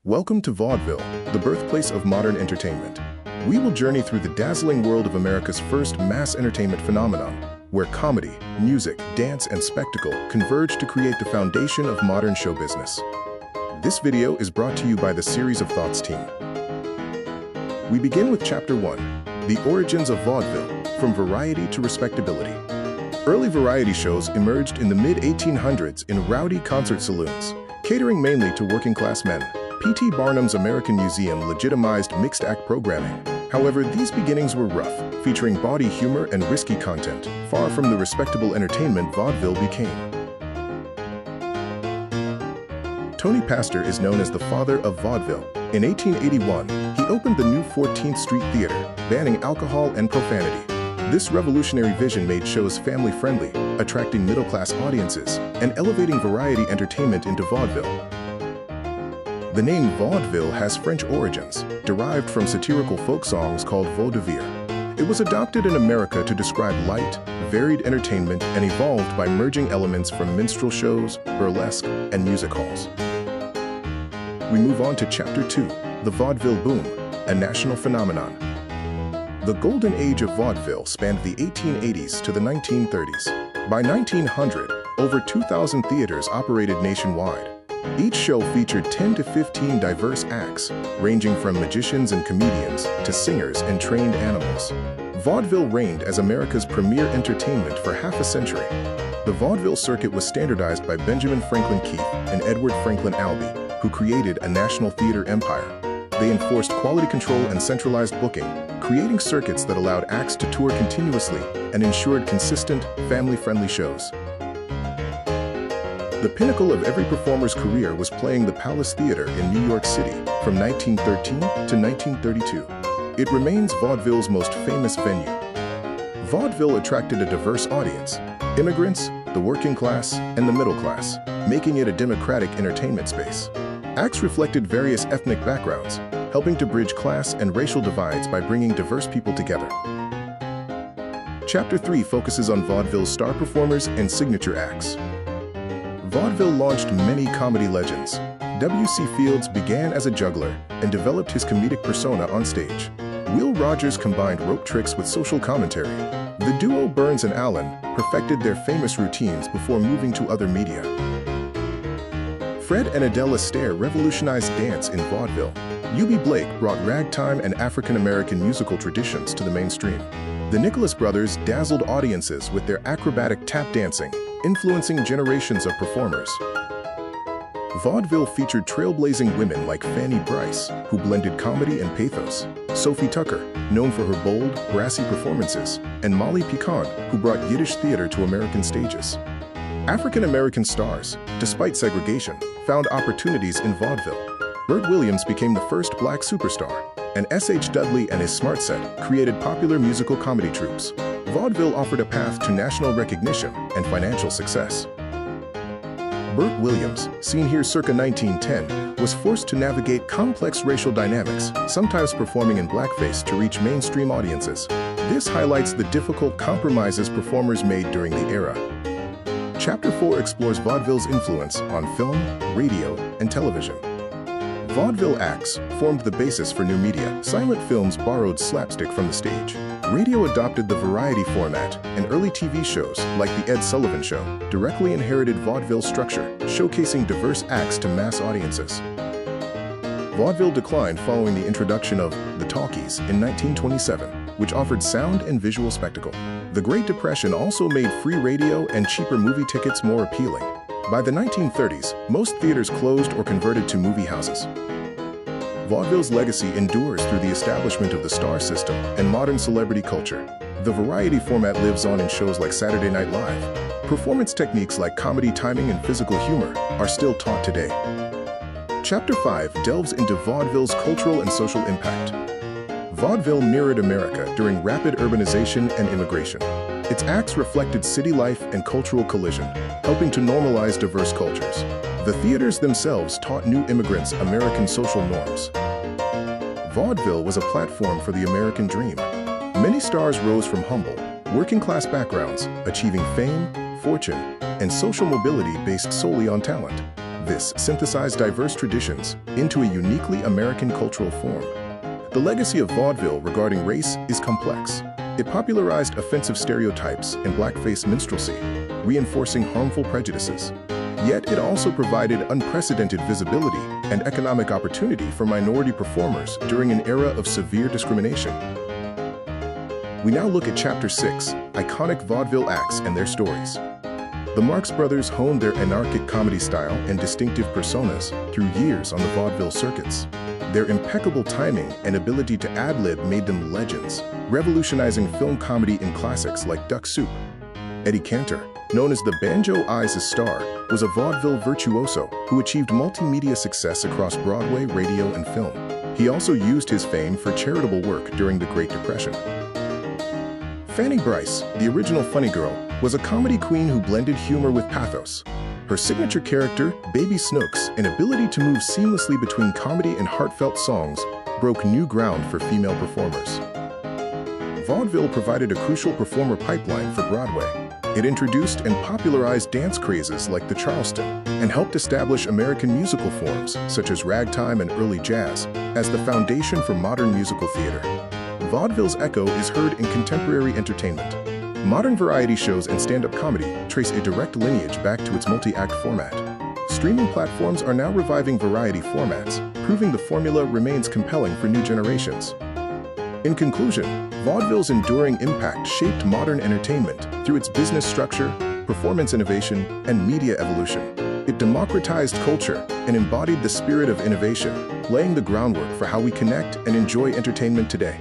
Welcome to Vaudeville, the birthplace of modern entertainment. We will journey through the dazzling world of America's first mass entertainment phenomenon, where comedy, music, dance, and spectacle converge to create the foundation of modern show business. This video is brought to you by the Series of Thoughts team. We begin with Chapter 1, The Origins of Vaudeville, From Variety to Respectability. Early variety shows emerged in the mid-1800s in rowdy concert saloons, catering mainly to working-class men. P.T. Barnum's American Museum legitimized mixed-act programming. However, these beginnings were rough, featuring bawdy humor and risky content, far from the respectable entertainment vaudeville became. Tony Pastor is known as the father of vaudeville. In 1881, he opened the new 14th Street Theater, banning alcohol and profanity. This revolutionary vision made shows family-friendly, attracting middle-class audiences, and elevating variety entertainment into vaudeville. The name vaudeville has French origins, derived from satirical folk songs called Vaudeville. It was adopted in America to describe light, varied entertainment and evolved by merging elements from minstrel shows, burlesque, and music halls. We move on to Chapter 2, the Vaudeville Boom, a national phenomenon. The golden age of vaudeville spanned the 1880s to the 1930s. By 1900, over 2,000 theaters operated nationwide. Each show featured 10 to 15 diverse acts, ranging from magicians and comedians to singers and trained animals. Vaudeville reigned as America's premier entertainment for half a century. The vaudeville circuit was standardized by Benjamin Franklin Keith and Edward Franklin Albee, who created a national theater empire. They enforced quality control and centralized booking, creating circuits that allowed acts to tour continuously and ensured consistent, family-friendly shows. The pinnacle of every performer's career was playing the Palace Theater in New York City from 1913 to 1932. It remains vaudeville's most famous venue. Vaudeville attracted a diverse audience: immigrants, the working class, and the middle class, making it a democratic entertainment space. Acts reflected various ethnic backgrounds, helping to bridge class and racial divides by bringing diverse people together. Chapter 3 focuses on vaudeville's star performers and signature acts. Vaudeville launched many comedy legends. W.C. Fields began as a juggler and developed his comedic persona on stage. Will Rogers combined rope tricks with social commentary. The duo Burns and Allen perfected their famous routines before moving to other media. Fred and Adele Astaire revolutionized dance in vaudeville. U.B. Blake brought ragtime and African-American musical traditions to the mainstream. The Nicholas brothers dazzled audiences with their acrobatic tap dancing, influencing generations of performers. Vaudeville featured trailblazing women like Fanny Brice, who blended comedy and pathos, Sophie Tucker, known for her bold, brassy performances, and Molly Picon, who brought Yiddish theater to American stages. African-American stars, despite segregation, found opportunities in vaudeville. Burt Williams became the first black superstar, and S.H. Dudley and his Smart Set created popular musical comedy troupes. Vaudeville offered a path to national recognition and financial success. Burt Williams, seen here circa 1910, was forced to navigate complex racial dynamics, sometimes performing in blackface to reach mainstream audiences. This highlights the difficult compromises performers made during the era. Chapter 4 explores vaudeville's influence on film, radio, and television. Vaudeville acts formed the basis for new media. Silent films borrowed slapstick from the stage. Radio adopted the variety format, and early TV shows, like The Ed Sullivan Show, directly inherited vaudeville structure, showcasing diverse acts to mass audiences. Vaudeville declined following the introduction of the talkies in 1927, which offered sound and visual spectacle. The Great Depression also made free radio and cheaper movie tickets more appealing. By the 1930s, most theaters closed or converted to movie houses. Vaudeville's legacy endures through the establishment of the star system and modern celebrity culture. The variety format lives on in shows like Saturday Night Live. Performance techniques like comedy timing and physical humor are still taught today. Chapter 5 delves into vaudeville's cultural and social impact. Vaudeville mirrored America during rapid urbanization and immigration. Its acts reflected city life and cultural collision, helping to normalize diverse cultures. The theaters themselves taught new immigrants American social norms. Vaudeville was a platform for the American dream. Many stars rose from humble, working-class backgrounds, achieving fame, fortune, and social mobility based solely on talent. this synthesized diverse traditions into a uniquely American cultural form. The legacy of vaudeville regarding race is complex. It popularized offensive stereotypes and blackface minstrelsy, reinforcing harmful prejudices. Yet it also provided unprecedented visibility and economic opportunity for minority performers during an era of severe discrimination. We now look at Chapter 6, Iconic Vaudeville Acts and Their Stories. The Marx Brothers honed their anarchic comedy style and distinctive personas through years on the vaudeville circuits. Their impeccable timing and ability to ad-lib made them legends, revolutionizing film comedy in classics like Duck Soup. Eddie Cantor, known as the Banjo Eyes' star, was a vaudeville virtuoso who achieved multimedia success across Broadway, radio, and film. He also used his fame for charitable work during the Great Depression. Fanny Brice, the original Funny Girl, was a comedy queen who blended humor with pathos. Her signature character, Baby Snooks, and ability to move seamlessly between comedy and heartfelt songs broke new ground for female performers. Vaudeville provided a crucial performer pipeline for Broadway. It introduced and popularized dance crazes like the Charleston and helped establish American musical forms such as ragtime and early jazz as the foundation for modern musical theater. Vaudeville's echo is heard in contemporary entertainment. Modern variety shows and stand-up comedy trace a direct lineage back to its multi-act format. Streaming platforms are now reviving variety formats, proving the formula remains compelling for new generations. In conclusion, vaudeville's enduring impact shaped modern entertainment through its business structure, performance innovation, and media evolution. It democratized culture and embodied the spirit of innovation, laying the groundwork for how we connect and enjoy entertainment today.